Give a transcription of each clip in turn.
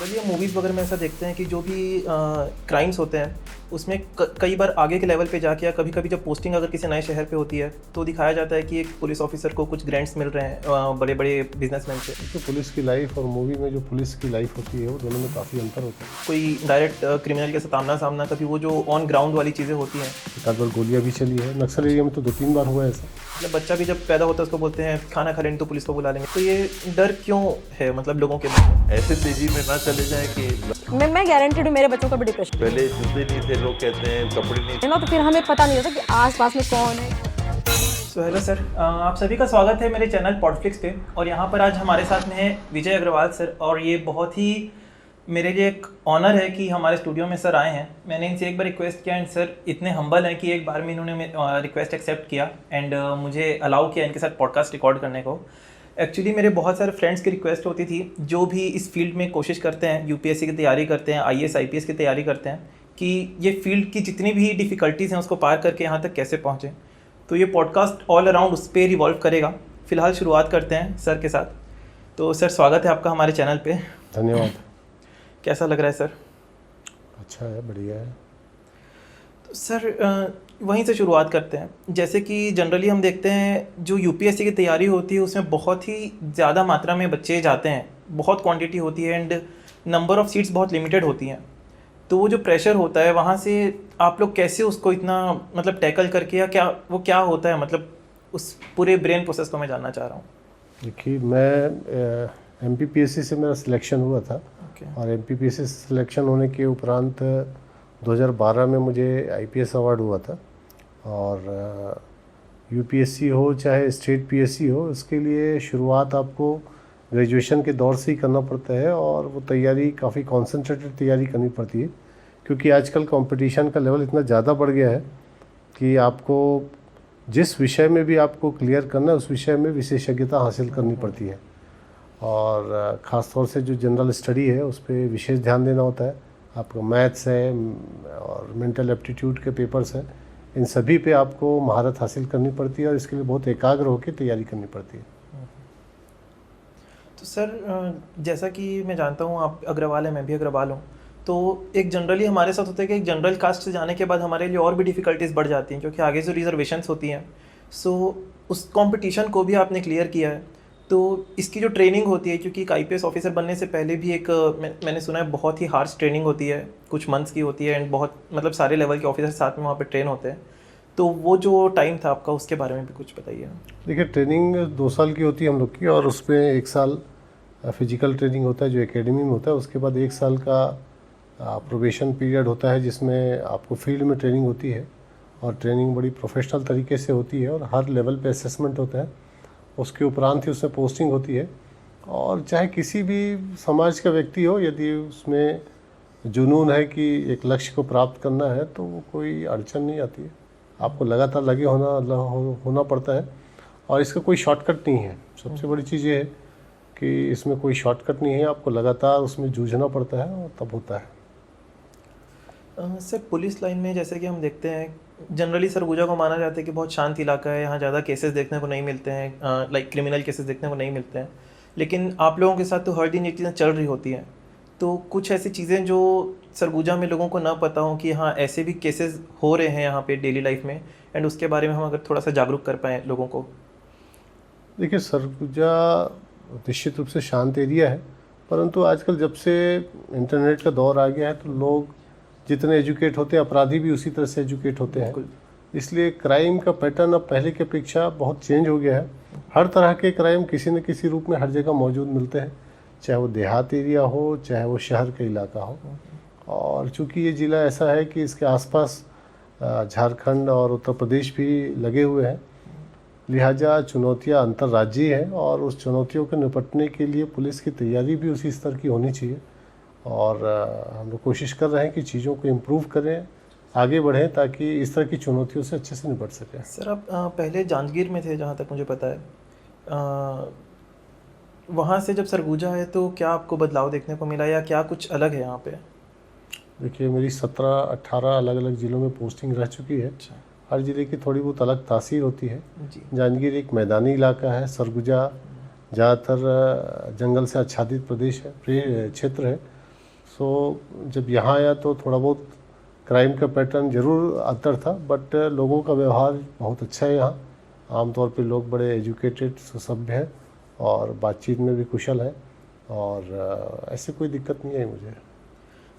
Generally हम movies वगैरह में ऐसा देखते हैं कि जो भी क्राइम्स होते हैं उसमें कई बार आगे के लेवल पे जाके या कभी कभी जब पोस्टिंग अगर किसी नए शहर पे होती है तो दिखाया जाता है कि एक पुलिस ऑफिसर को कुछ ग्रांट्स मिल रहे हैं बड़े बड़े बिजनेसमैन से। तो पुलिस की लाइफ और मूवी में जो पुलिस की लाइफ होती है वो दोनों में काफ़ी अंतर होता है। कोई डायरेक्ट क्रिमिनल के साथ सामना कभी वो जो ऑन ग्राउंड वाली चीज़ें होती हैं। एक आध बार गोलियाँ भी चली है, नक्सल एरिया में तो 2-3 बार हुआ है ऐसा। मतलब बच्चा भी जब पैदा होता है उसको बोलते हैं खाना खा लेंगे तो पुलिस को बुला लेंगे, तो ये डर क्यों है मतलब लोगों के अंदर? ऐसे तेजी में ना चले जाए कि मैं गारंटेड हूँ मेरे बच्चों का भी डिप्रेशन पहले जूते नहीं थे, लोग कहते हैं कपड़े नहीं है ना, तो फिर हमें पता नहीं होता कि आस पास में कौन है। सो हेलो सर, आप सभी का स्वागत है मेरे चैनल पॉडफ्लिक्स पे। और यहाँ पर आज हमारे साथ में है विजय अग्रवाल सर, और ये बहुत ही मेरे लिए एक ऑनर है कि हमारे स्टूडियो में सर आए हैं। मैंने इनसे एक बार रिक्वेस्ट किया एंड सर इतने हम्बल हैं कि एक बार में इन्होंने रिक्वेस्ट एक्सेप्ट किया एंड मुझे अलाउ किया इनके साथ पॉडकास्ट रिकॉर्ड करने को। एक्चुअली मेरे बहुत सारे फ्रेंड्स की रिक्वेस्ट होती थी जो भी इस फील्ड में कोशिश करते हैं, यूपीएससी की तैयारी करते हैं, आईएएस आईपीएस की तैयारी करते हैं, कि ये फील्ड की जितनी भी डिफ़िकल्टीज़ हैं उसको पार करके यहाँ तक कैसे पहुँचें। तो ये पॉडकास्ट ऑल अराउंड उस पर रिवॉल्व करेगा। फ़िलहाल शुरुआत करते हैं सर के साथ। तो सर स्वागत है आपका हमारे चैनल पे। धन्यवाद। कैसा लग रहा है सर? अच्छा है, बढ़िया है। तो सर वहीं से शुरुआत करते हैं। जैसे कि जनरली हम देखते हैं जो यूपीएससी की तैयारी होती है उसमें बहुत ही ज़्यादा मात्रा में बच्चे जाते हैं, बहुत क्वांटिटी होती है एंड नंबर ऑफ़ सीट्स बहुत लिमिटेड होती हैं। तो वो जो प्रेशर होता है वहाँ से आप लोग कैसे उसको इतना मतलब टैकल करके, या क्या होता है, मतलब उस पूरे ब्रेन प्रोसेस को मैं जानना चाह रहा हूँ। देखिए, मैं एमपीपीएससी से मेरा सिलेक्शन हुआ था। और एमपीपीएससी सिलेक्शन होने के उपरांत 2012 में मुझे आईपीएस अवार्ड हुआ था। और यूपीएससी हो चाहे स्टेट पीएससी हो, इसके लिए शुरुआत आपको ग्रेजुएशन के दौर से ही करना पड़ता है और वो तैयारी काफ़ी कॉन्सेंट्रेटेड तैयारी करनी पड़ती है, क्योंकि आजकल कंपटीशन का लेवल इतना ज़्यादा बढ़ गया है कि आपको जिस विषय में भी आपको क्लियर करना है उस विषय में विशेषज्ञता हासिल करनी पड़ती है। और ख़ास तौर से जो जनरल स्टडी है उस पर विशेष ध्यान देना होता है। आपका मैथ्स है और मेंटल एप्टीट्यूड के पेपर्स हैं, इन सभी पे आपको महारत हासिल करनी पड़ती है और इसके लिए बहुत एकाग्र होकर तैयारी करनी पड़ती है। तो सर जैसा कि मैं जानता हूँ आप अग्रवाल हैं, मैं भी अग्रवाल हूँ, तो एक जनरली हमारे साथ होता है कि एक जनरल कास्ट से जाने के बाद हमारे लिए और भी डिफ़िकल्टीज़ बढ़ जाती हैं, क्योंकि आगे जो रिजर्वेशंस होती हैं। सो उस कंपटीशन को भी आपने क्लियर किया है, तो इसकी जो ट्रेनिंग होती है, क्योंकि एक आईपीएस ऑफिसर बनने से पहले भी एक मैंने सुना है बहुत ही हार्श ट्रेनिंग होती है, कुछ मंथ्स की होती है एंड बहुत मतलब सारे लेवल के ऑफिसर साथ में वहाँ पे ट्रेन होते हैं। तो वो जो टाइम था आपका उसके बारे में भी कुछ बताइए। देखिए, ट्रेनिंग 2 साल की होती है हम लोग की, और उसमें 1 साल फिजिकल ट्रेनिंग होता है जो एकेडमी में होता है। उसके बाद 1 साल का प्रोबेशन पीरियड होता है जिसमें आपको फील्ड में ट्रेनिंग होती है, और ट्रेनिंग बड़ी प्रोफेशनल तरीके से होती है और हर लेवल पे असेसमेंट होता है। उसके उपरांत ही उसमें पोस्टिंग होती है। और चाहे किसी भी समाज का व्यक्ति हो, यदि उसमें जुनून है कि एक लक्ष्य को प्राप्त करना है तो वो कोई अड़चन नहीं आती है। आपको लगातार लगे होना पड़ता है, और इसका कोई शॉर्टकट नहीं है। सबसे बड़ी चीज़ ये है कि इसमें कोई शॉर्टकट नहीं है, आपको लगातार उसमें जूझना पड़ता है और तब होता है। सर पुलिस लाइन में जैसे कि हम देखते हैं जनरली सरगुजा को माना जाता है कि बहुत शांत इलाका है, यहाँ ज़्यादा केसेस देखने को नहीं मिलते हैं, लाइक क्रिमिनल केसेस देखने को नहीं मिलते हैं। लेकिन आप लोगों के साथ तो हर दिन ये चीज़ें चल रही होती हैं, तो कुछ ऐसी चीज़ें जो सरगुजा में लोगों को ना पता हो कि हाँ ऐसे भी केसेस हो रहे हैं यहाँ पे डेली लाइफ में, एंड उसके बारे में हम अगर थोड़ा सा जागरूक कर पाएँ लोगों को। देखिए, सरगुजा निश्चित रूप से शांत एरिया है, परंतु आजकल जब से इंटरनेट का दौर आ गया है तो लोग जितने एजुकेट होते हैं, अपराधी भी उसी तरह से एजुकेट होते हैं। इसलिए क्राइम का पैटर्न अब पहले की अपेक्षा बहुत चेंज हो गया है। हर तरह के क्राइम किसी न किसी रूप में हर जगह मौजूद मिलते हैं, चाहे वो देहात एरिया हो चाहे वो शहर का इलाका हो। और चूँकि ये ज़िला ऐसा है कि इसके आसपास झारखंड और उत्तर प्रदेश भी लगे हुए हैं, लिहाजा चुनौतियाँ अंतर्राज्यीय हैं, और उस चुनौतियों को निपटने के लिए पुलिस की तैयारी भी उसी स्तर की होनी चाहिए। और हम लोग कोशिश कर रहे हैं कि चीज़ों को इम्प्रूव करें, आगे बढ़ें, ताकि इस तरह की चुनौतियों से अच्छे से निपट सकें। सर आप पहले जांजगीर में थे जहाँ तक मुझे पता है, वहाँ से जब सरगुजा है तो क्या आपको बदलाव देखने को मिला या क्या कुछ अलग है यहाँ पे? देखिए, मेरी 17-18 अलग अलग ज़िलों में पोस्टिंग रह चुकी है। हर ज़िले की थोड़ी बहुत अलग तासीर होती है। जांजगीर एक मैदानी इलाका है, सरगुजा ज़्यादातर जंगल से आच्छादित प्रदेश है, क्षेत्र है। सो जब यहाँ आया तो थोड़ा बहुत क्राइम का पैटर्न ज़रूर अंतर था, बट लोगों का व्यवहार बहुत अच्छा है यहाँ। आमतौर पे लोग बड़े एजुकेटेड सभ्य हैं और बातचीत में भी कुशल हैं, और ऐसे कोई दिक्कत नहीं आई मुझे।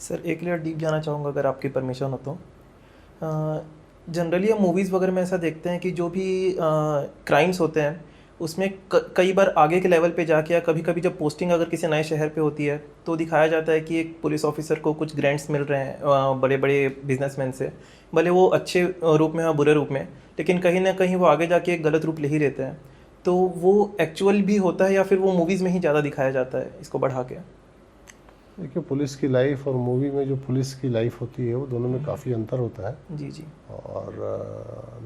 सर एक लेयर डीप जाना चाहूँगा अगर आपकी परमिशन हो तो। जनरली हम मूवीज़ वगैरह में ऐसा देखते हैं कि जो भी क्राइम्स होते हैं उसमें कई बार आगे के लेवल पे जाके, या कभी कभी जब पोस्टिंग अगर किसी नए शहर पे होती है तो दिखाया जाता है कि एक पुलिस ऑफिसर को कुछ ग्रांट्स मिल रहे हैं बड़े बड़े बिजनेसमैन से, भले वो अच्छे रूप में या बुरे रूप में, लेकिन कहीं ना कहीं वो आगे जाके एक गलत रूप ले ही लेते हैं। तो वो एक्चुअल भी होता है या फिर वो मूवीज़ में ही ज़्यादा दिखाया जाता है इसको बढ़ा के? देखिए, पुलिस की लाइफ और मूवी में जो पुलिस की लाइफ होती है वो दोनों में काफ़ी अंतर होता है। जी जी। और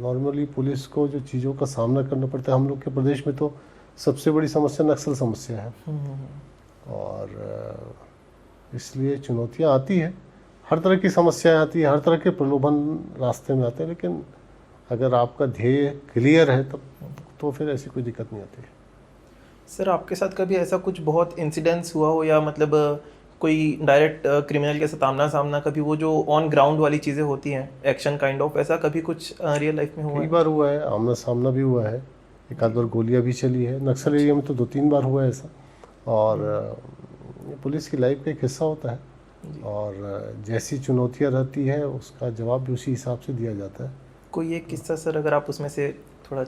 नॉर्मली पुलिस को जो चीज़ों का सामना करना पड़ता है, हम लोग के प्रदेश में तो सबसे बड़ी समस्या नक्सल समस्या है, और इसलिए चुनौतियां आती हैं, हर तरह की समस्याएं आती हैं, हर तरह के प्रलोभन रास्ते में आते हैं, लेकिन अगर आपका ध्येय क्लियर है तब तो फिर ऐसी कोई दिक्कत नहीं आती है। सर आपके साथ कभी ऐसा कुछ बहुत इंसिडेंट्स हुआ हो, या मतलब कोई डायरेक्ट क्रिमिनल के साथ आमना सामना, कभी वो जो ऑन ग्राउंड वाली चीज़ें होती हैं, एक्शन काइंड ऑफ, ऐसा कभी कुछ रियल लाइफ में हुआ कई है? बार हुआ है, आमना सामना भी हुआ है, एक आध बार गोलियां भी चली है। नक्सल एरिया में तो 2-3 बार हुआ है ऐसा, और ये पुलिस की लाइफ का एक हिस्सा होता है, और जैसी चुनौतियां रहती है उसका जवाब भी उसी हिसाब से दिया जाता है। कोई एक किस्सा सर अगर आप उसमें से थोड़ा।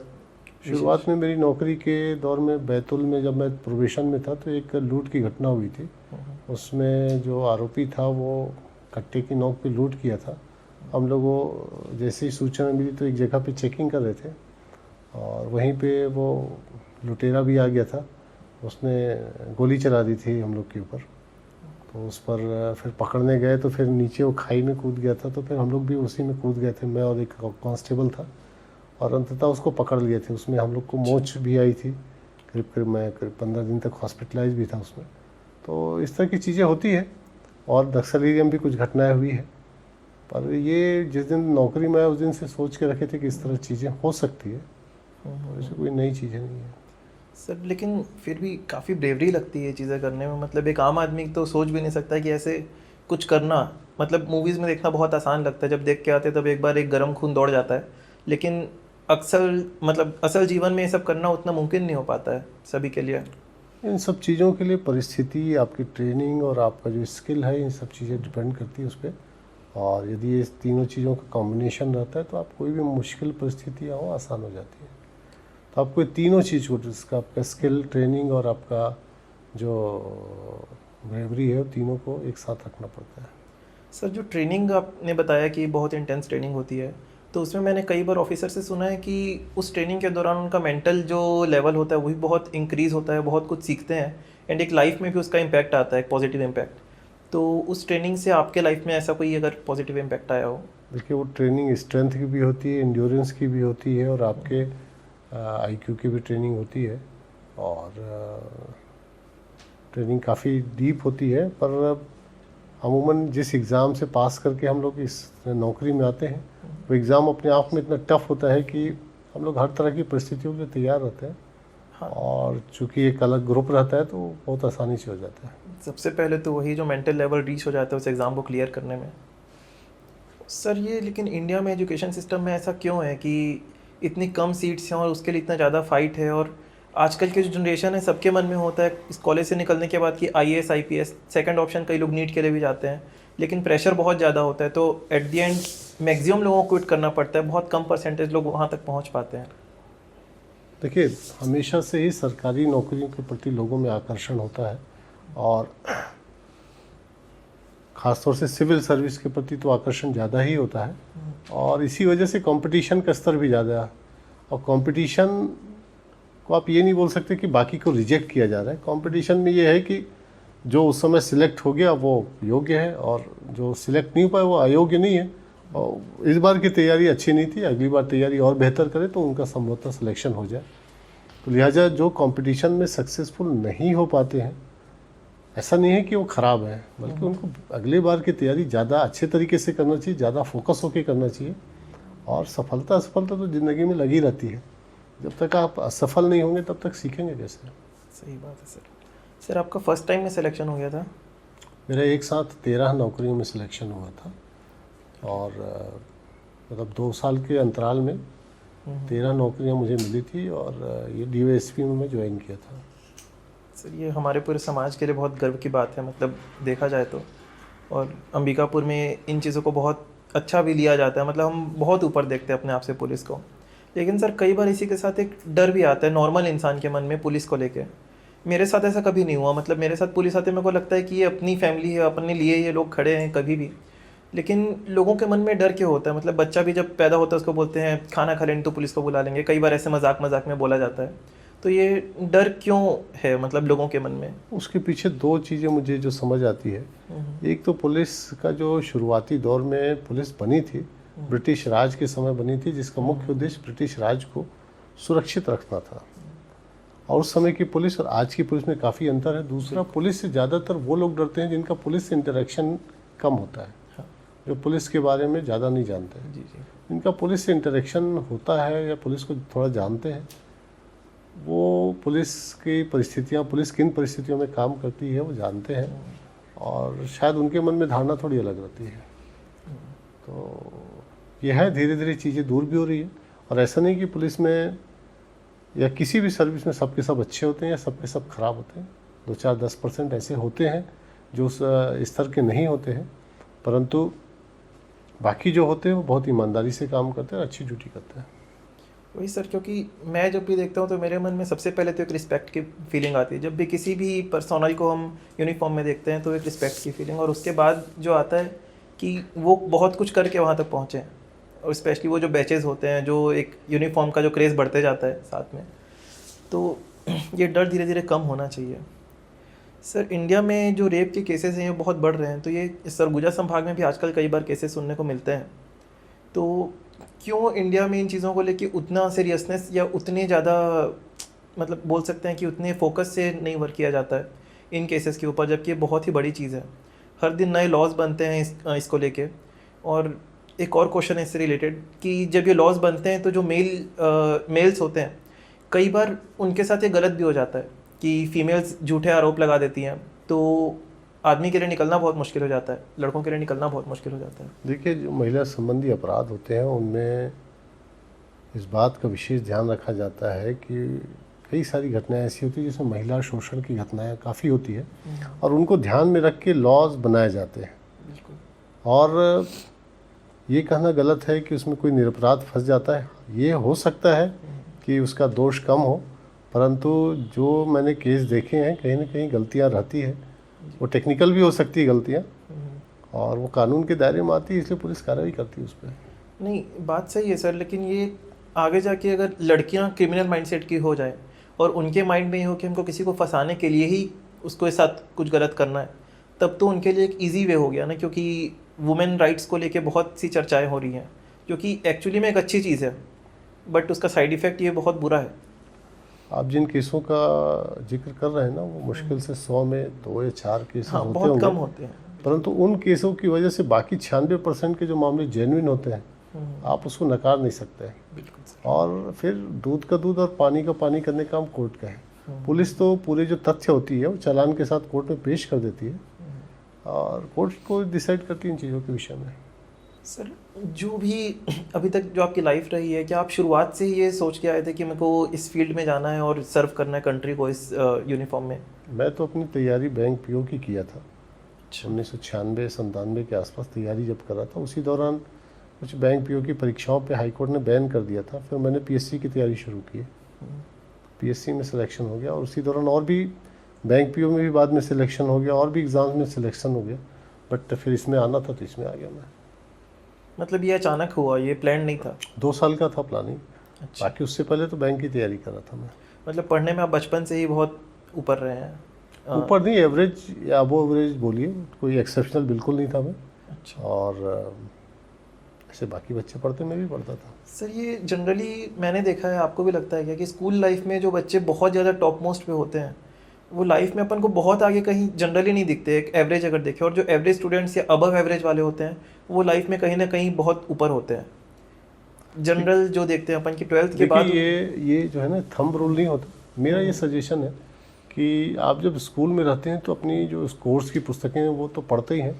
शुरुआत में मेरी नौकरी के दौर में बैतूल में जब मैं प्रोबेशन में था तो एक लूट की घटना हुई थी। उसमें जो आरोपी था वो कट्टे की नोक पे लूट किया था। हम लोगों जैसे ही सूचना मिली तो एक जगह पे चेकिंग कर रहे थे, और वहीं पे वो लुटेरा भी आ गया था। उसने गोली चला दी थी हम लोग के ऊपर, तो उस पर फिर पकड़ने गए तो फिर नीचे वो खाई में कूद गया था, तो फिर हम लोग भी उसी में कूद गए थे, मैं और एक कांस्टेबल था, और अंततः उसको पकड़ लिए थे। उसमें हम लोग को मोच भी आई थी, मैं करीब 15 दिन तक हॉस्पिटलाइज भी था उसमें। तो इस तरह की चीज़ें होती है, और नक्सल एरिया में भी कुछ घटनाएं हुई है, पर ये जिस दिन नौकरी में आया उस दिन से सोच के रखे थे कि इस तरह चीज़ें हो सकती है, ऐसी कोई नई चीज़ें नहीं है सर। लेकिन फिर भी काफ़ी ब्रेवरी लगती है ये चीज़ें करने में, मतलब एक आम आदमी तो सोच भी नहीं सकता कि ऐसे कुछ करना, मतलब मूवीज़ में देखना बहुत आसान लगता है, जब देख के आते तब एक बार एक गर्म खून दौड़ जाता है, लेकिन अक्सर मतलब असल जीवन में ये सब करना उतना मुमकिन नहीं हो पाता है सभी के लिए। इन सब चीज़ों के लिए परिस्थिति, आपकी ट्रेनिंग और आपका जो स्किल है, इन सब चीज़ें डिपेंड करती है उस पर। और यदि ये तीनों चीज़ों का कॉम्बिनेशन रहता है तो आप कोई भी मुश्किल परिस्थितियाँ हो आसान हो जाती है। तो आपको ये तीनों चीज़ को, जिसका आपका स्किल, ट्रेनिंग और आपका जो ब्रेवरी है, तीनों को एक साथ रखना पड़ता है। सर जो ट्रेनिंग आपने बताया कि बहुत इंटेंस ट्रेनिंग होती है, तो उसमें मैंने कई बार ऑफिसर से सुना है कि उस ट्रेनिंग के दौरान उनका मेंटल जो लेवल होता है वही बहुत इंक्रीज़ होता है, बहुत कुछ सीखते हैं, एंड एक लाइफ में भी उसका इम्पैक्ट आता है, एक पॉजिटिव इम्पैक्ट। तो उस ट्रेनिंग से आपके लाइफ में ऐसा कोई अगर पॉजिटिव इम्पैक्ट आया हो? देखिए, वो ट्रेनिंग स्ट्रेंथ की भी होती है, एंड्योरेंस की भी होती है, और आपके IQ की भी ट्रेनिंग होती है, और ट्रेनिंग काफ़ी डीप होती है। पर अमूमन जिस एग्ज़ाम से पास करके हम लोग इस नौकरी में आते हैं, वो एग्ज़ाम अपने आप में इतना टफ होता है कि हम लोग हर तरह की परिस्थितियों के लिए तैयार रहते हैं। हाँ। और चूँकि एक अलग ग्रुप रहता है तो बहुत आसानी से हो जाता है। सबसे पहले तो वही जो मेंटल लेवल रीच हो जाता है उस एग्ज़ाम को क्लियर करने में। सर ये लेकिन इंडिया में एजुकेशन सिस्टम में ऐसा क्यों है कि इतनी कम सीट्स हैं और उसके लिए इतना ज़्यादा फाइट है, और आजकल की जो जनरेशन है सबके मन में होता है इस कॉलेज से निकलने के बाद कि IAS IPS, सेकंड ऑप्शन कई लोग नीट के लिए भी जाते हैं, लेकिन प्रेशर बहुत ज़्यादा होता है, तो एट द एंड मैक्सिमम लोगों को क्विट करना पड़ता है, बहुत कम परसेंटेज लोग वहाँ तक पहुँच पाते हैं। देखिए, हमेशा से ही सरकारी नौकरियों के प्रति लोगों में आकर्षण होता है, और ख़ासतौर से सिविल सर्विस के प्रति तो आकर्षण ज़्यादा ही होता है, और इसी वजह से कंपटीशन का स्तर भी ज़्यादा है। और कंपटीशन को आप ये नहीं बोल सकते कि बाकी को रिजेक्ट किया जा रहा है। कंपटीशन में ये है कि जो उस समय सिलेक्ट हो गया वो योग्य है, और जो सिलेक्ट नहीं हो पाया वो अयोग्य नहीं है। और इस बार की तैयारी अच्छी नहीं थी, अगली बार तैयारी और बेहतर करे तो उनका संभवतः सिलेक्शन हो जाए। तो लिहाजा जो कंपटीशन में सक्सेसफुल नहीं हो पाते हैं, ऐसा नहीं है कि वो ख़राब है, बल्कि उनको अगली बार की तैयारी ज़्यादा अच्छे तरीके से करना चाहिए, ज़्यादा फोकस होकर करना चाहिए। और सफलता असफलता तो ज़िंदगी में लगी रहती है, जब तक आप असफल नहीं होंगे तब तक सीखेंगे कैसे। सही बात है सर। सर आपका फर्स्ट टाइम में सिलेक्शन हो गया था? मेरा एक साथ 13 नौकरियों में सिलेक्शन हुआ था और मतलब 2 साल के अंतराल में 13 नौकरियां मुझे मिली थी और ये DYSP में मैं ज्वाइन किया था। सर ये हमारे पूरे समाज के लिए बहुत गर्व की बात है, मतलब देखा जाए तो। और अंबिकापुर में इन चीज़ों को बहुत अच्छा भी लिया जाता है, मतलब हम बहुत ऊपर देखते हैं अपने आप से पुलिस को। लेकिन सर कई बार इसी के साथ एक डर भी आता है नॉर्मल इंसान के मन में पुलिस को लेके। मेरे साथ ऐसा कभी नहीं हुआ, मतलब मेरे साथ पुलिस आते मेरे को लगता है कि ये अपनी फैमिली है, अपने लिए ये लोग खड़े हैं कभी भी। लेकिन लोगों के मन में डर क्यों होता है? मतलब बच्चा भी जब पैदा होता है उसको बोलते हैं खाना खा लेंगे तो पुलिस को बुला लेंगे, कई बार ऐसे मजाक मजाक में बोला जाता है। तो ये डर क्यों है मतलब लोगों के मन में? उसके पीछे 2 चीज़ें मुझे जो समझ आती है। एक तो पुलिस का जो शुरुआती दौर में पुलिस बनी थी, ब्रिटिश राज के समय बनी थी, जिसका मुख्य उद्देश्य ब्रिटिश राज को सुरक्षित रखना था। और उस समय की पुलिस और आज की पुलिस में काफ़ी अंतर है। दूसरा, पुलिस से ज़्यादातर वो लोग डरते हैं जिनका पुलिस से इंटरेक्शन कम होता है, जो पुलिस के बारे में ज़्यादा नहीं जानते हैं। जिनका पुलिस से इंटरेक्शन होता है या पुलिस को थोड़ा जानते हैं, वो पुलिस की परिस्थितियाँ, पुलिस किन परिस्थितियों में काम करती है वो जानते हैं और शायद उनके मन में धारणा थोड़ी अलग रहती है। तो यह है, धीरे धीरे चीज़ें दूर भी हो रही है। और ऐसा नहीं कि पुलिस में या किसी भी सर्विस में सबके सब अच्छे होते हैं या सबके सब खराब होते हैं। 2-4-10% ऐसे होते हैं जो उस स्तर के नहीं होते हैं, परंतु बाकी जो होते हैं वो बहुत ईमानदारी से काम करते हैं और अच्छी ड्यूटी करते हैं। वही सर, क्योंकि मैं जब भी देखता हूँ तो मेरे मन में सबसे पहले तो एक रिस्पेक्ट की फीलिंग आती है। जब भी किसी भी पर्सनल को हम यूनिफॉर्म में देखते हैं तो एक रिस्पेक्ट की फीलिंग, और उसके बाद जो आता है कि वो बहुत कुछ करके वहाँ तक पहुँचे। और स्पेशली वो जो बैचेज़ होते हैं, जो एक यूनिफॉर्म का जो क्रेज़ बढ़ते जाता है साथ में, तो ये डर धीरे धीरे कम होना चाहिए। सर इंडिया में जो रेप के केसेस हैं ये बहुत बढ़ रहे हैं, तो ये सरगुजा संभाग में भी आजकल कई बार केसेस सुनने को मिलते हैं। तो क्यों इंडिया में इन चीज़ों को लेके उतना सीरियसनेस या उतने ज़्यादा, मतलब बोल सकते हैं कि उतने फोकस से नहीं वर्क किया जाता है इन केसेस के ऊपर, जबकि ये बहुत ही बड़ी चीज़ है। हर दिन नए लॉज बनते हैं इसको लेके। और एक और क्वेश्चन है इससे रिलेटेड कि जब ये लॉज बनते हैं तो जो मेल्स होते हैं, कई बार उनके साथ ये गलत भी हो जाता है कि फीमेल्स झूठे आरोप लगा देती हैं, तो आदमी के लिए निकलना बहुत मुश्किल हो जाता है, लड़कों के लिए निकलना बहुत मुश्किल हो जाता है। देखिए, जो महिला संबंधी अपराध होते हैं उनमें इस बात का विशेष ध्यान रखा जाता है कि कई सारी घटनाएं ऐसी होती हैं जिसमें महिला शोषण की घटनाएं काफ़ी होती है और उनको ध्यान में रख के लॉज बनाए जाते हैं। और ये कहना गलत है कि उसमें कोई निरपराध फंस जाता है। ये हो सकता है कि उसका दोष कम हो, परंतु जो मैंने केस देखे हैं कहीं ना कहीं गलतियां रहती है। वो टेक्निकल भी हो सकती है गलतियां, और वो कानून के दायरे में आती है, इसलिए पुलिस कार्रवाई करती है उस पर। नहीं, बात सही है सर, लेकिन ये आगे जाके अगर लड़कियां क्रिमिनल माइंडसेट की हो जाए और उनके माइंड में ये हो कि हमको किसी को फंसाने के लिए ही उसको साथ कुछ गलत करना है, तब तो उनके लिए एक ईजी वे हो गया ना। क्योंकि वुमेन राइट्स को लेके बहुत सी चर्चाएं हो रही हैं, जो कि एक्चुअली में एक अच्छी चीज़ है, बट उसका साइड इफ़ेक्ट ये बहुत बुरा है। आप जिन केसों का जिक्र कर रहे हैं ना, वो मुश्किल से 100 में 2 या 4 केस होते बहुत होंगे, कम होते हैं। परंतु उन केसों की वजह से बाकी 96% के जो मामले जेन्युइन होते हैं, आप उसको नकार नहीं सकते। और फिर दूध का दूध और पानी का पानी करने का काम कोर्ट का है। पुलिस तो पूरे जो तथ्य होती है वो चालान के साथ कोर्ट में पेश कर देती है और कोर्ट को डिसाइड करती है इन चीज़ों के विषय में। सर जो भी अभी तक जो आपकी लाइफ रही है, क्या आप शुरुआत से ही ये सोच के आए थे कि मेरे को इस फील्ड में जाना है और सर्व करना है कंट्री को इस यूनिफॉर्म में? मैं तो अपनी तैयारी बैंक पीओ की किया था। 1996-97 के आसपास तैयारी जब कर रहा था, उसी दौरान कुछ बैंक पीओ की परीक्षाओं पे हाईकोर्ट ने बैन कर दिया था। फिर मैंने पीएससी की तैयारी शुरू की, पीएससी में सिलेक्शन हो गया और उसी दौरान और भी बैंक पीओ में भी बाद में सिलेक्शन हो गया और भी एग्ज़ाम्स में सिलेक्शन हो गया। बट फिर इसमें आना था तो इसमें आ गया मैं। मतलब ये अचानक हुआ, ये प्लान नहीं था? 2 साल का था प्लानिंग। अच्छा। बाकी उससे पहले तो बैंक की तैयारी कर रहा था मैं। मतलब पढ़ने में आप बचपन से ही बहुत ऊपर रहे हैं? ऊपर नहीं, एवरेज या अबो एवरेज बोलिए, कोई एक्सेप्शनल बिल्कुल नहीं था मैं। अच्छा। और ऐसे बाकी बच्चे पढ़ते, मैं भी पढ़ता था। सर ये जनरली मैंने देखा है, आपको भी लगता है क्या कि स्कूल लाइफ में जो बच्चे बहुत ज़्यादा टॉप मोस्ट पे होते हैं, वो लाइफ में अपन को बहुत आगे कहीं जनरली नहीं दिखते, एक एवरेज अगर देखें। और जो एवरेज स्टूडेंट्स या अबव एवरेज वाले होते हैं, वो लाइफ में कहीं ना कहीं बहुत ऊपर होते हैं। जनरल जो देखते हैं अपन की 12th के बाद। ये जो है ना, थंब रूल नहीं होता। मेरा ये सजेशन है कि आप जब स्कूल में रहते हैं तो अपनी जो कोर्स की पुस्तकें हैं वो तो पढ़ते ही हैं,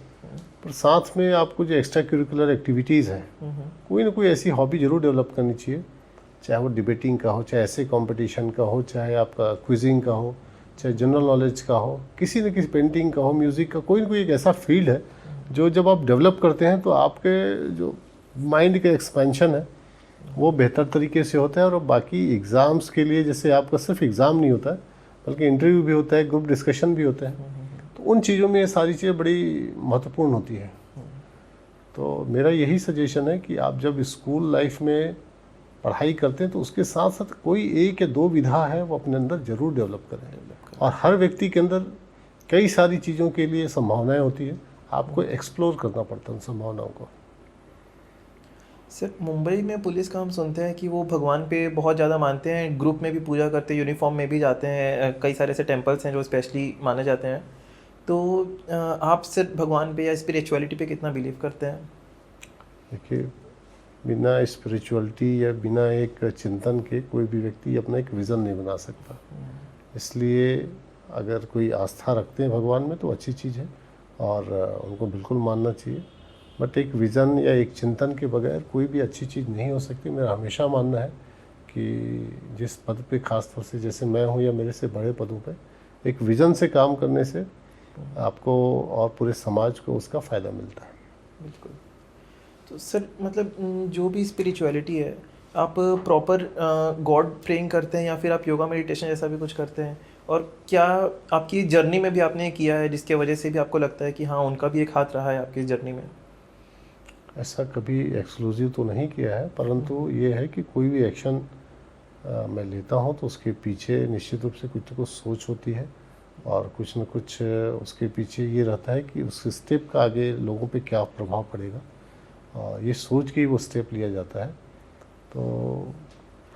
पर साथ में आपको जो एक्स्ट्रा करिकुलर एक्टिविटीज़ हैं कोई ना कोई ऐसी हॉबी ज़रूर डेवलप करनी चाहिए, चाहे वो डिबेटिंग का हो, चाहे ऐसे कंपटीशन का हो, चाहे आपका क्विजिंग का हो, चाहे जनरल नॉलेज का हो, किसी न किसी पेंटिंग का हो, म्यूज़िक का, कोई ना कोई एक ऐसा फील्ड है जो जब आप डेवलप करते हैं तो आपके जो माइंड का एक्सपेंशन है वो बेहतर तरीके से होता है। और बाकी एग्ज़ाम्स के लिए जैसे आपका सिर्फ एग्ज़ाम नहीं होता है बल्कि इंटरव्यू भी होता है, ग्रुप डिस्कशन भी होता है, तो उन चीज़ों में ये सारी चीज़ें बड़ी महत्वपूर्ण होती है। तो मेरा यही सजेशन है कि आप जब स्कूल लाइफ में पढ़ाई करते हैं तो उसके साथ साथ कोई एक या दो विधा है वो अपने अंदर ज़रूर डेवलप करें। और हर व्यक्ति के अंदर कई सारी चीज़ों के लिए संभावनाएं होती है, आपको एक्सप्लोर करना पड़ता है उन संभावनाओं को। सर मुंबई में पुलिस का हम सुनते हैं कि वो भगवान पे बहुत ज़्यादा मानते हैं, ग्रुप में भी पूजा करते हैं, यूनिफॉर्म में भी जाते हैं, कई सारे ऐसे टेम्पल्स हैं जो स्पेशली माने जाते हैं। तो आप सिर्फ भगवान पे या स्पिरिचुअलिटी पे कितना बिलीव करते हैं? देखिए, बिना स्पिरिचुअलिटी या बिना एक चिंतन के कोई भी व्यक्ति अपना एक विज़न नहीं बना सकता। इसलिए अगर कोई आस्था रखते हैं भगवान में तो अच्छी चीज़ है और उनको बिल्कुल मानना चाहिए, बट एक विज़न या एक चिंतन के बगैर कोई भी अच्छी चीज़ नहीं हो सकती। मेरा हमेशा मानना है कि जिस पद पे ख़ास तौर से जैसे मैं हूँ या मेरे से बड़े पदों पे, एक विज़न से काम करने से आपको और पूरे समाज को उसका फ़ायदा मिलता है। बिल्कुल। तो सर मतलब जो भी स्पिरिचुअलिटी है, आप प्रॉपर गॉड प्रेइंग करते हैं या फिर आप योगा मेडिटेशन जैसा भी कुछ करते हैं? और क्या आपकी जर्नी में भी आपने किया है जिसके वजह से भी आपको लगता है कि हाँ उनका भी एक हाथ रहा है आपकी जर्नी में? ऐसा कभी एक्सक्लूसिव तो नहीं किया है, परंतु ये है कि कोई भी एक्शन मैं लेता हूँ तो उसके पीछे निश्चित रूप से कुछ न कुछ सोच होती है और कुछ न कुछ उसके पीछे ये रहता है कि उस स्टेप का आगे लोगों पे क्या प्रभाव पड़ेगा, और ये सोच के ही वो स्टेप लिया जाता है। तो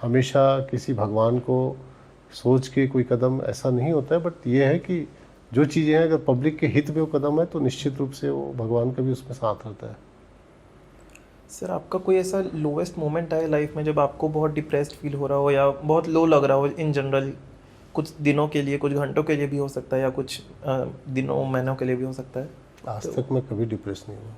हमेशा किसी भगवान को सोच के कोई कदम ऐसा नहीं होता है, बट ये है कि जो चीज़ें हैं अगर पब्लिक के हित में वो कदम है तो निश्चित रूप से वो भगवान का भी उसमें साथ रहता है। सर आपका कोई ऐसा लोवेस्ट मोमेंट आया लाइफ में जब आपको बहुत डिप्रेस्ड फील हो रहा हो या बहुत लो लग रहा हो इन जनरल, कुछ दिनों के लिए, कुछ घंटों के लिए भी हो सकता है या कुछ दिनों महीनों के लिए भी हो सकता है? आज तक मैं कभी डिप्रेस नहीं हुआ।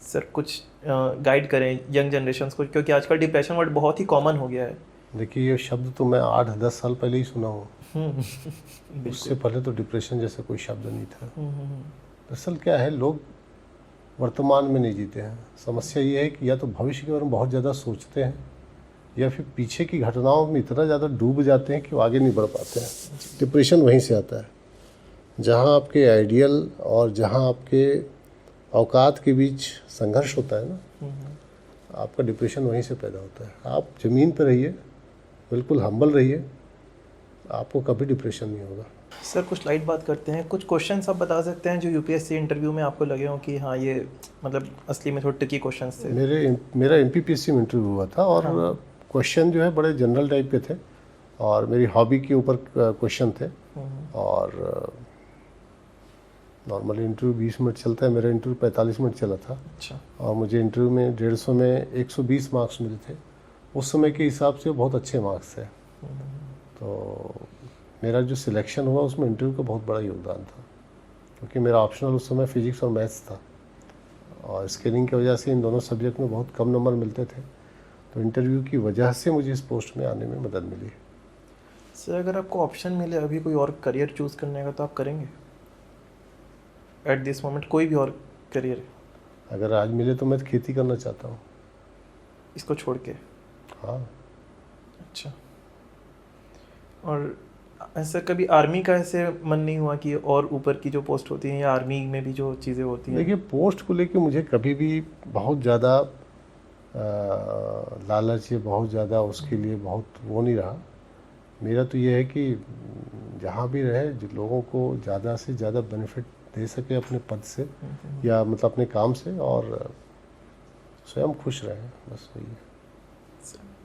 सर कुछ गाइड करें यंग जनरेशन्स को, क्योंकि आजकल डिप्रेशन वर्ड बहुत ही कॉमन हो गया है। देखिए, ये शब्द तो मैं 8-10 साल पहले ही सुना हूँ। उससे पहले तो डिप्रेशन जैसा कोई शब्द नहीं था। दरअसल क्या है, लोग वर्तमान में नहीं जीते हैं। समस्या ये है कि या तो भविष्य के बारे में बहुत ज़्यादा सोचते हैं या फिर पीछे की घटनाओं में इतना ज़्यादा डूब जाते हैं कि वो आगे नहीं बढ़ पाते हैं। डिप्रेशन वहीं से आता है, जहाँ आपके आइडियल और जहाँ आपके औकात के बीच संघर्ष होता है ना, आपका डिप्रेशन वहीं से पैदा होता है। आप ज़मीन पर रहिए, बिल्कुल हम्बल रहिए, आपको कभी डिप्रेशन नहीं होगा। सर कुछ लाइट बात करते हैं, कुछ क्वेश्चंस आप बता सकते हैं जो यूपीएससी इंटरव्यू में आपको लगे हो कि हाँ ये मतलब असली में थोड़े ट्रिकी क्वेश्चंस थे? मेरा एमपीपीएससी में इंटरव्यू हुआ था और क्वेश्चन जो है बड़े जनरल टाइप के थे और मेरी हॉबी के ऊपर क्वेश्चन थे। और नॉर्मली इंटरव्यू 20 मिनट चलता है, मेरा इंटरव्यू 45 मिनट चला था। अच्छा। और मुझे इंटरव्यू में 150 में 120 मार्क्स मिले थे। उस समय के हिसाब से बहुत अच्छे मार्क्स थे। तो मेरा जो सिलेक्शन हुआ उसमें इंटरव्यू का बहुत बड़ा योगदान था, क्योंकि मेरा ऑप्शनल उस समय फिजिक्स और मैथ्स था और स्कैनिंग की वजह से इन दोनों सब्जेक्ट में बहुत कम नंबर मिलते थे। तो इंटरव्यू की वजह से मुझे इस पोस्ट में आने में मदद मिली। सर अगर आपको ऑप्शन मिले अभी कोई और करियर चूज़ करने का तो आप करेंगे एट दिस मोमेंट? कोई भी और करियर अगर आज मिले तो मैं खेती करना चाहता हूँ, इसको छोड़ के? हाँ। अच्छा। और ऐसा कभी आर्मी का ऐसे मन नहीं हुआ कि और ऊपर की जो पोस्ट होती हैं या आर्मी में भी जो चीज़ें होती हैं? देखिए, पोस्ट को लेके मुझे कभी भी बहुत ज़्यादा लालच या बहुत ज़्यादा उसके लिए बहुत वो नहीं रहा। मेरा तो ये है कि जहाँ भी रहे जो लोगों को ज़्यादा से ज़्यादा बेनिफिट दे सके अपने पद से या मतलब अपने काम से, और स्वयं खुश रहे, बस वही है।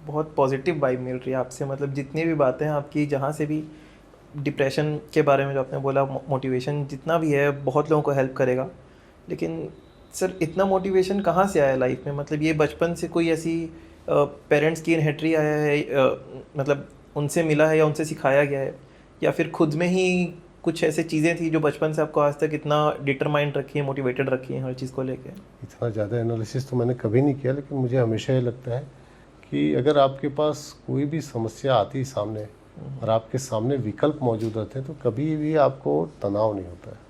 बहुत पॉजिटिव वाइब मिल रही है आपसे, मतलब जितनी भी बातें हैं आपकी, जहाँ से भी डिप्रेशन के बारे में जो आपने बोला, मोटिवेशन जितना भी है बहुत लोगों को हेल्प करेगा। लेकिन सर इतना मोटिवेशन कहाँ से आया लाइफ में? मतलब ये बचपन से कोई ऐसी पेरेंट्स की इनहेरिटरी आया है, मतलब उनसे मिला है या उनसे सिखाया गया है, या फिर खुद में ही कुछ ऐसे चीज़ें थी जो बचपन से आपको आज तक इतना डिटरमाइंड रखी है, मोटिवेटेड रखी है हर चीज़ को लेके? इतना ज़्यादा एनालिसिस तो मैंने कभी नहीं किया, लेकिन मुझे हमेशा ये लगता है कि अगर आपके पास कोई भी समस्या आती है सामने और आपके सामने विकल्प मौजूद रहते हैं तो कभी भी आपको तनाव नहीं होता है।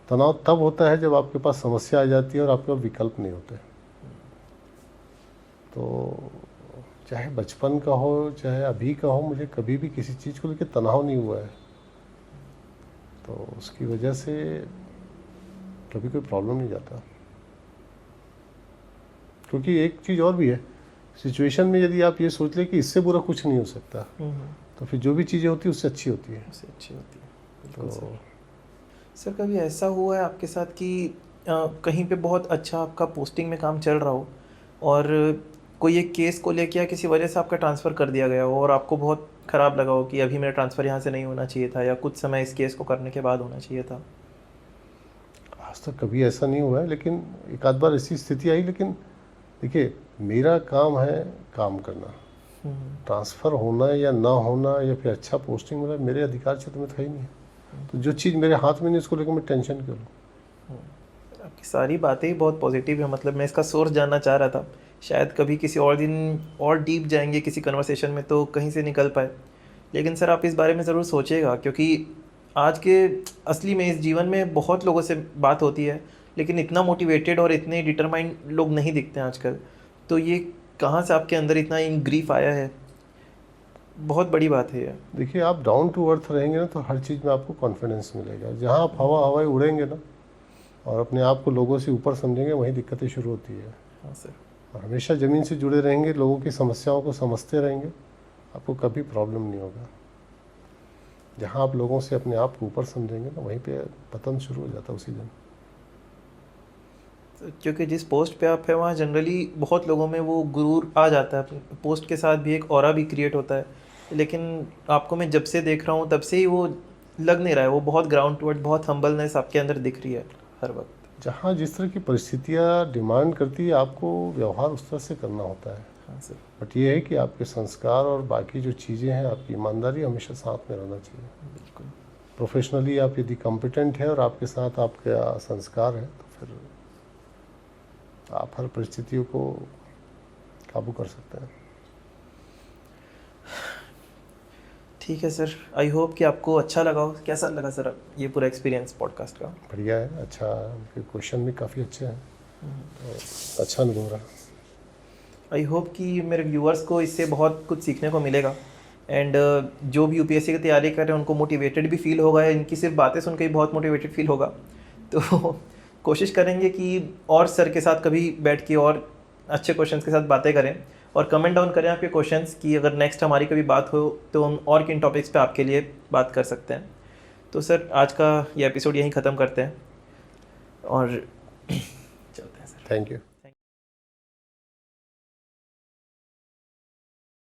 तनाव तब होता है जब आपके पास समस्या आ जाती है और आपके पास विकल्प नहीं होते। तो चाहे बचपन का हो चाहे अभी का हो, मुझे कभी भी किसी चीज़ को लेकर तनाव नहीं हुआ है, तो उसकी वजह से कभी कोई प्रॉब्लम नहीं जाता। क्योंकि एक चीज़ और भी है, सिचुएशन में यदि आप ये सोच लें कि इससे बुरा कुछ नहीं हो सकता, तो फिर जो भी चीज़ें होती है उससे अच्छी होती है। उससे अच्छी होती है। तो सर कभी ऐसा हुआ है आपके साथ कि कहीं पे बहुत अच्छा आपका पोस्टिंग में काम चल रहा हो और कोई एक केस को लेके या किसी वजह से आपका ट्रांसफ़र कर दिया गया हो और आपको बहुत ख़राब लगा हो कि अभी मेरा ट्रांसफ़र यहाँ से नहीं होना चाहिए था या कुछ समय इस केस को करने के बाद होना चाहिए था? आज तक कभी ऐसा नहीं हुआ है, लेकिन एक आध बार ऐसी स्थिति आई। लेकिन देखिए, मेरा काम है काम करना। ट्रांसफ़र होना या ना होना या फिर अच्छा पोस्टिंग मिला मेरे अधिकार क्षेत्र में था ही नहीं। तो जो चीज़ मेरे हाथ में नहीं उसको लेकर मैं टेंशन क्यों लूँ? आपकी सारी बातें ही बहुत पॉजिटिव है। मतलब मैं इसका सोर्स जानना चाह रहा था, शायद कभी किसी और दिन और डीप जाएंगे किसी कन्वर्सेशन में तो कहीं से निकल पाए। लेकिन सर आप इस बारे में ज़रूर सोचिएगा, क्योंकि आज के असली में इस जीवन में बहुत लोगों से बात होती है लेकिन इतना मोटिवेटेड और इतने डिटरमाइंड लोग नहीं दिखते हैं आजकल। तो ये कहाँ से आपके अंदर इतना ग्रीफ आया है? बहुत बड़ी बात है ये। देखिए, आप डाउन टू अर्थ रहेंगे ना तो हर चीज़ में आपको कॉन्फिडेंस मिलेगा। जहाँ आप हवाई उड़ेंगे ना और अपने आप को लोगों से ऊपर समझेंगे, वहीं दिक्कतें शुरू होती है। हाँ सर। और हमेशा ज़मीन से जुड़े रहेंगे, लोगों की समस्याओं को समझते रहेंगे, आपको कभी प्रॉब्लम नहीं होगा। जहाँ आप लोगों से अपने आप को ऊपर समझेंगे ना, वहीं पे पतन शुरू हो जाता है उसी दिन। क्योंकि जिस पोस्ट पे आप है वहाँ जनरली बहुत लोगों में वो गुरूर आ जाता है, पोस्ट के साथ भी एक ऑरा भी क्रिएट होता है। लेकिन आपको मैं जब से देख रहा हूँ तब से ही वो लग नहीं रहा है, वो बहुत ग्राउंड टू अर्थ, बहुत हम्बलनेस आपके अंदर दिख रही है हर वक्त। जहाँ जिस तरह की परिस्थितियाँ डिमांड करती है आपको व्यवहार उस तरह से करना होता है। हाँ सर। बट ये है कि आपके संस्कार और बाकी जो चीज़ें हैं, आपकी ईमानदारी हमेशा साथ में रहना चाहिए। बिल्कुल। प्रोफेशनली आप यदि कॉम्पिटेंट है और आपके साथ आपका संस्कार है तो फिर आप हर परिस्थितियों को काबू कर सकते हैं। ठीक है सर, आई होप कि आपको अच्छा लगा हो। कैसा लगा सर ये पूरा एक्सपीरियंस पॉडकास्ट का? बढ़िया है, अच्छा। उनके क्वेश्चन भी काफ़ी अच्छे हैं, तो अच्छा अनुभव रहा। आई होप कि मेरे व्यूअर्स को इससे बहुत कुछ सीखने को मिलेगा एंड जो भी यूपीएससी की तैयारी कर रहे हैं उनको मोटिवेटेड भी फील होगा, इनकी सिर्फ बातें सुन के ही बहुत मोटिवेटेड फील होगा। तो कोशिश करेंगे कि और सर के साथ कभी बैठ के और अच्छे क्वेश्चंस के साथ बातें करें, और कमेंट डाउन करें आपके क्वेश्चंस कि अगर नेक्स्ट हमारी कभी बात हो तो हम और किन टॉपिक्स पे आपके लिए बात कर सकते हैं। तो सर आज का ये एपिसोड यहीं ख़त्म करते हैं और चलते हैं सर। Thank you.